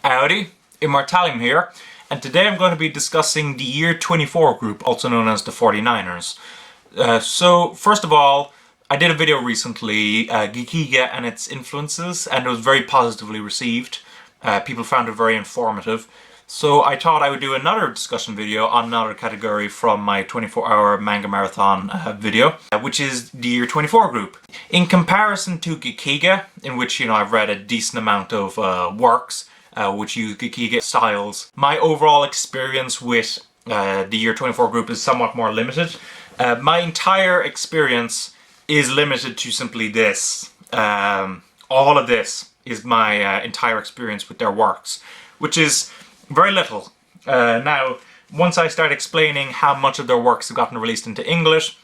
Howdy, Immortallium here, and today I'm going to be discussing the Year 24 group, also known as the 49ers. So, first of all, I did a video recently, Geekiga and its influences, and it was very positively received. People found it very informative. So I thought I would do another discussion video on another category from my 24-hour manga marathon video, which is the Year 24 group. In comparison to Geekiga, in which, I've read a decent amount of works, which use Geekiga styles, my overall experience with the Year 24 group is somewhat more limited. My entire experience is limited to simply this. All of this is my entire experience with their works, which is very little. Now, once I start explaining how much of their works have gotten released into English,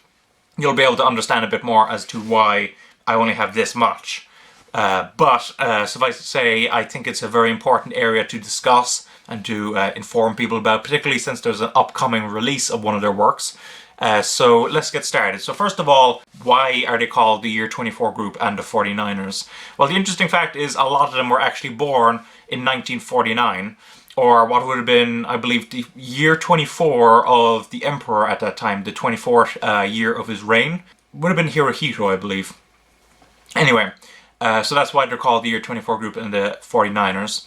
you'll be able to understand a bit more as to why I only have this much. But suffice to say, I think it's a very important area to discuss and to inform people about, particularly since there's an upcoming release of one of their works. So let's get started. So first of all, why are they called the Year 24 group and the 49ers? Well, the interesting fact is a lot of them were actually born in 1949, or what would have been, I believe, the year 24 of the Emperor at that time, the 24th year of his reign. Would have been Hirohito, I believe. Anyway, so that's why they're called the Year 24 group and the 49ers.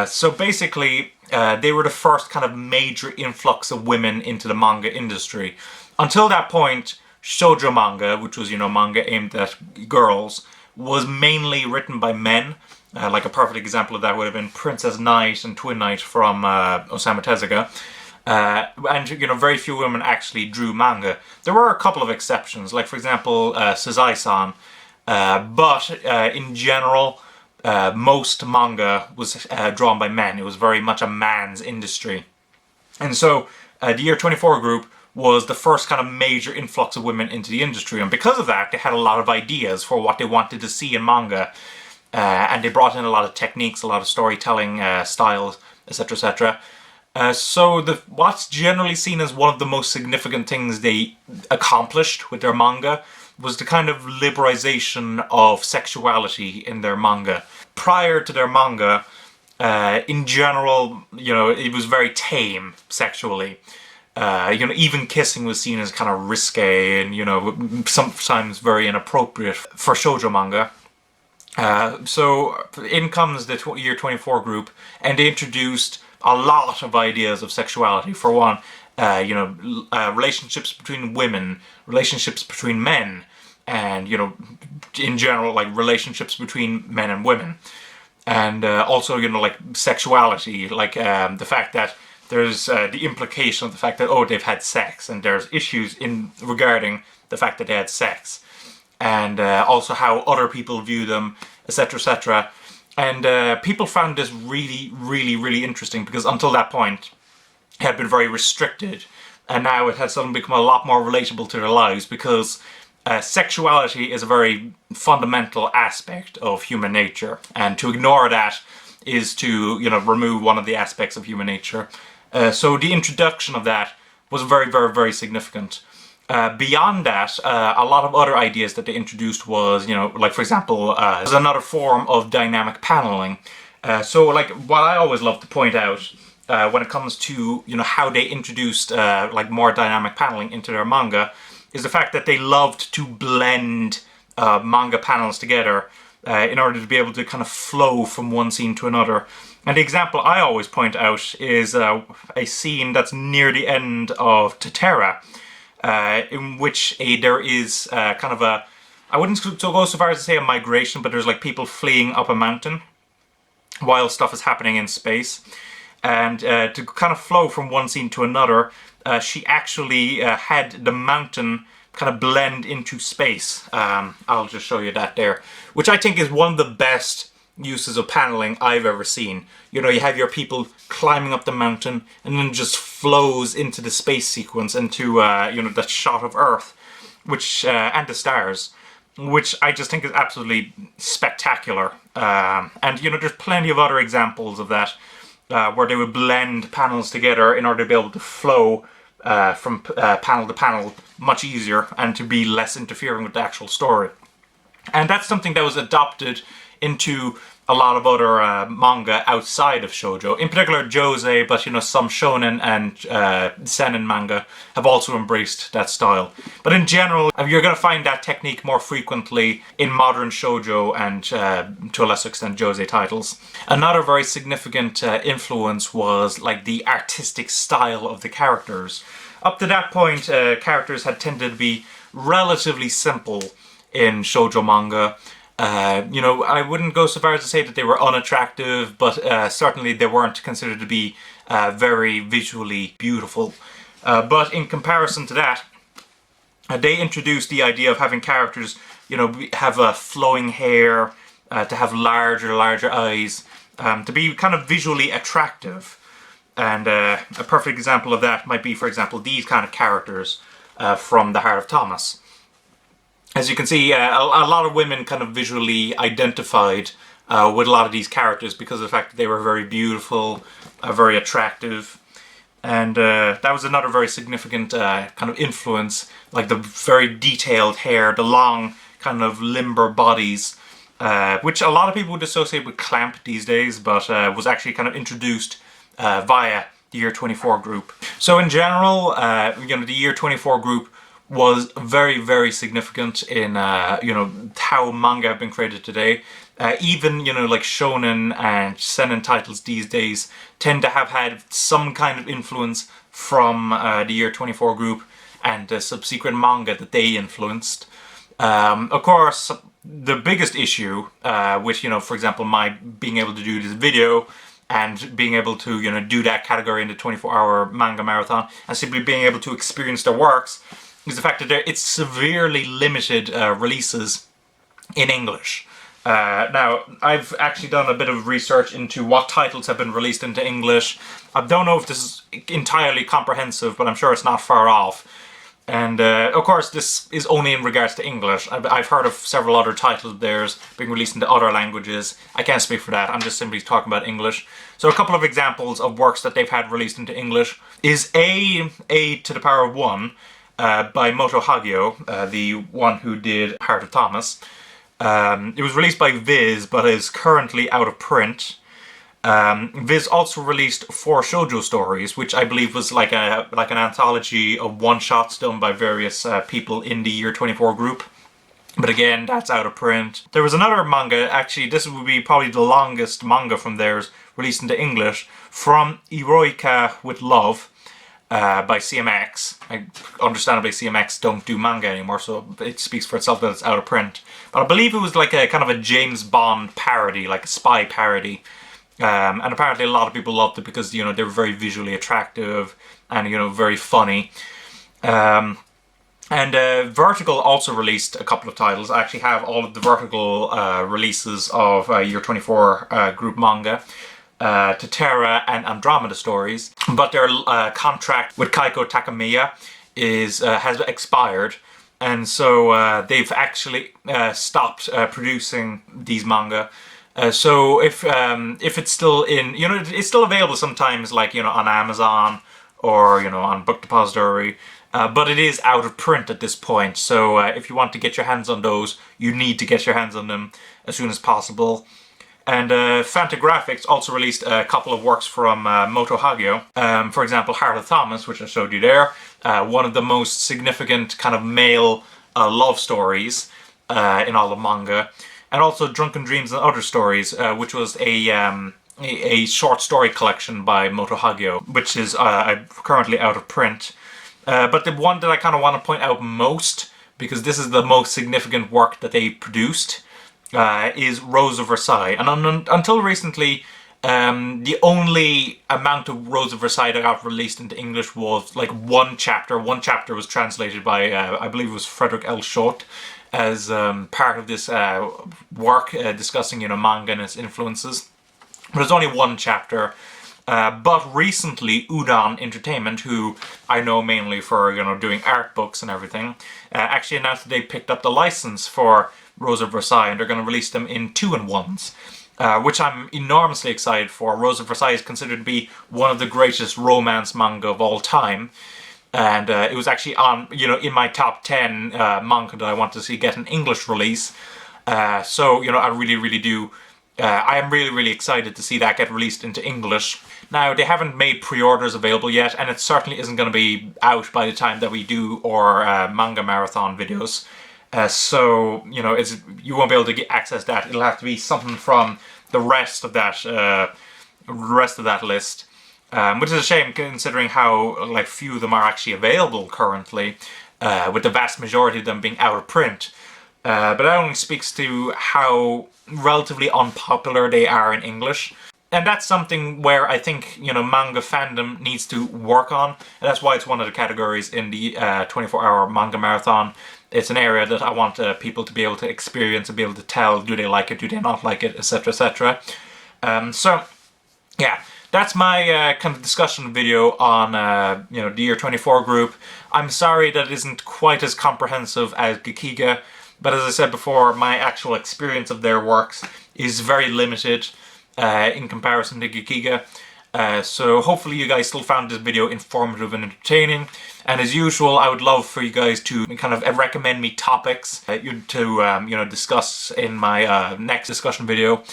So basically, they were the first kind of major influx of women into the manga industry. Until that point, Shojo manga, which was, manga aimed at girls, was mainly written by men. Like a perfect example of that would have been Princess Knight and Twin Knight from Osamu Tezuka. And, very few women actually drew manga. There were a couple of exceptions, like, for example, Sazai-san. But in general, most manga was drawn by men. It was very much a man's industry. And so the Year 24 group was the first kind of major influx of women into the industry. And because of that, they had a lot of ideas for what they wanted to see in manga. And they brought in a lot of techniques, a lot of storytelling styles, etc., etc. So what's generally seen as one of the most significant things they accomplished with their manga was the kind of liberalization of sexuality in their manga. Prior to their manga, in general, it was very tame sexually. Even kissing was seen as kind of risque and, sometimes very inappropriate for shoujo manga. So in comes the Year 24 group, and they introduced a lot of ideas of sexuality. For one, relationships between women, relationships between men, and, in general, like, relationships between men and women. And also, like, sexuality, like the fact that there's the implication of the fact that, they've had sex, and there's issues regarding the fact that they had sex. And also how other people view them, etc., etc. And people found this really, really, really interesting, because until that point, it had been very restricted, and now it had suddenly become a lot more relatable to their lives, because sexuality is a very fundamental aspect of human nature, and to ignore that is to, remove one of the aspects of human nature. So the introduction of that was very, very, very significant. Beyond that, a lot of other ideas that they introduced was, like, for example, there's another form of dynamic paneling. So, like, what I always love to point out when it comes to, how they introduced, like, more dynamic paneling into their manga, is the fact that they loved to blend manga panels together in order to be able to kind of flow from one scene to another. And the example I always point out is a scene that's near the end of Tetera, in which there is kind of a, I wouldn't go so far as to say a migration, but there's like people fleeing up a mountain while stuff is happening in space. And to kind of flow from one scene to another, she actually had the mountain kind of blend into space. I'll just show you that there, which I think is one of the best uses of paneling I've ever seen. You have your people climbing up the mountain, and then just flows into the space sequence, into that shot of Earth, which and the stars, which I just think is absolutely spectacular. And there's plenty of other examples of that, where they would blend panels together in order to be able to flow from panel to panel much easier, and to be less interfering with the actual story. And that's something that was adopted into a lot of other manga outside of shoujo, in particular josei, but some shonen and seinen manga have also embraced that style. But in general, you're going to find that technique more frequently in modern shoujo and to a lesser extent josei titles. Another very significant influence was like the artistic style of the characters. Up to that point, characters had tended to be relatively simple in shoujo manga. I wouldn't go so far as to say that they were unattractive, but certainly they weren't considered to be very visually beautiful. But in comparison to that, they introduced the idea of having characters, have flowing hair, to have larger eyes, to be kind of visually attractive. And a perfect example of that might be, for example, these kind of characters from The Heart of Thomas. As you can see, a lot of women kind of visually identified with a lot of these characters because of the fact that they were very beautiful, very attractive. And that was another very significant kind of influence, like the very detailed hair, the long kind of limber bodies, which a lot of people would associate with clamp these days, but was actually kind of introduced via the Year 24 group. So in general, the Year 24 group was very, very significant in, how manga have been created today. Even, like shonen and seinen titles these days tend to have had some kind of influence from the Year 24 group and the subsequent manga that they influenced. Of course, the biggest issue with, for example, my being able to do this video and being able to, do that category in the 24-hour manga marathon and simply being able to experience their works is the fact that it's severely limited releases in English. Now, I've actually done a bit of research into what titles have been released into English. I don't know if this is entirely comprehensive, but I'm sure it's not far off. And of course, this is only in regards to English. I've heard of several other titles of theirs being released into other languages. I can't speak for that. I'm just simply talking about English. So a couple of examples of works that they've had released into English is A to the Power of 1 by Moto Hagio, the one who did Heart of Thomas. It was released by Viz, but is currently out of print. Viz also released 4 shoujo stories, which I believe was like an anthology of one-shots done by various people in the Year 24 group. But again, that's out of print. There was another manga, actually this would be probably the longest manga from theirs, released into English, From Eroica with Love, by CMX. Understandably, CMX don't do manga anymore, so it speaks for itself that it's out of print. But I believe it was like a kind of a James Bond parody, like a spy parody. And apparently a lot of people loved it because, they were very visually attractive and, very funny. Vertical also released a couple of titles. I actually have all of the Vertical releases of Year 24 group manga. Tetera and Andromeda stories, but their contract with Kaiko Takamiya has expired, and so they've actually stopped producing these manga. So if it's still in, it's still available sometimes, like on Amazon or on Book Depository, but it is out of print at this point. So if you want to get your hands on those, you need to get your hands on them as soon as possible. And Fantagraphics also released a couple of works from Moto Hagio. For example, Heart of Thomas, which I showed you there. One of the most significant kind of male love stories in all of manga. And also Drunken Dreams and Other Stories, which was a short story collection by Moto Hagio, which is currently out of print. But the one that I kind of want to point out most, because this is the most significant work that they produced, is Rose of Versailles. And until recently, the only amount of Rose of Versailles that got released into English was like one chapter. One chapter was translated by, I believe it was Frederick L. Schott, as part of this work discussing, manga and its influences. But there's only one chapter. But recently, Udon Entertainment, who I know mainly for, doing art books and everything, actually announced that they picked up the license for Rose of Versailles, and they're going to release them in 2-in-1s, which I'm enormously excited for. Rose of Versailles is considered to be one of the greatest romance manga of all time, and it was actually on, in my top 10 manga that I want to see get an English release. So, I really, really do I am really excited to see that get released into English. Now, they haven't made pre-orders available yet, and it certainly isn't going to be out by the time that we do our manga marathon videos. So, you know, you won't be able to get access to that. It'll have to be something from the rest of that list, which is a shame considering how few of them are actually available currently, with the vast majority of them being out of print. But that only speaks to how relatively unpopular they are in English. And that's something where I think, you know, manga fandom needs to work on. And that's why it's one of the categories in the 24-hour manga marathon. It's an area that I want people to be able to experience and be able to tell, do they like it, do they not like it, etc, etc. So, yeah, that's my kind of discussion video on, you know, the Year 24 group. I'm sorry that it isn't quite as comprehensive as Gekiga, but as I said before, my actual experience of their works is very limited in comparison to Gekiga. So hopefully you guys still found this video informative and entertaining. And as usual, I would love for you guys to kind of recommend me topics to you know, discuss in my next discussion video.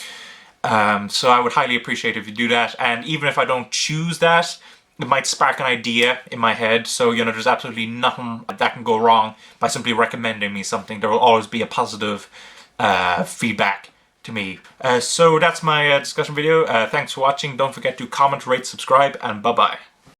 So I would highly appreciate if you do that. And even if I don't choose that, it might spark an idea in my head. So, you know, there's absolutely nothing that can go wrong by simply recommending me something. There will always be a positive feedback to me. So that's my discussion video. Thanks for watching. Don't forget to comment, rate, subscribe, and bye-bye.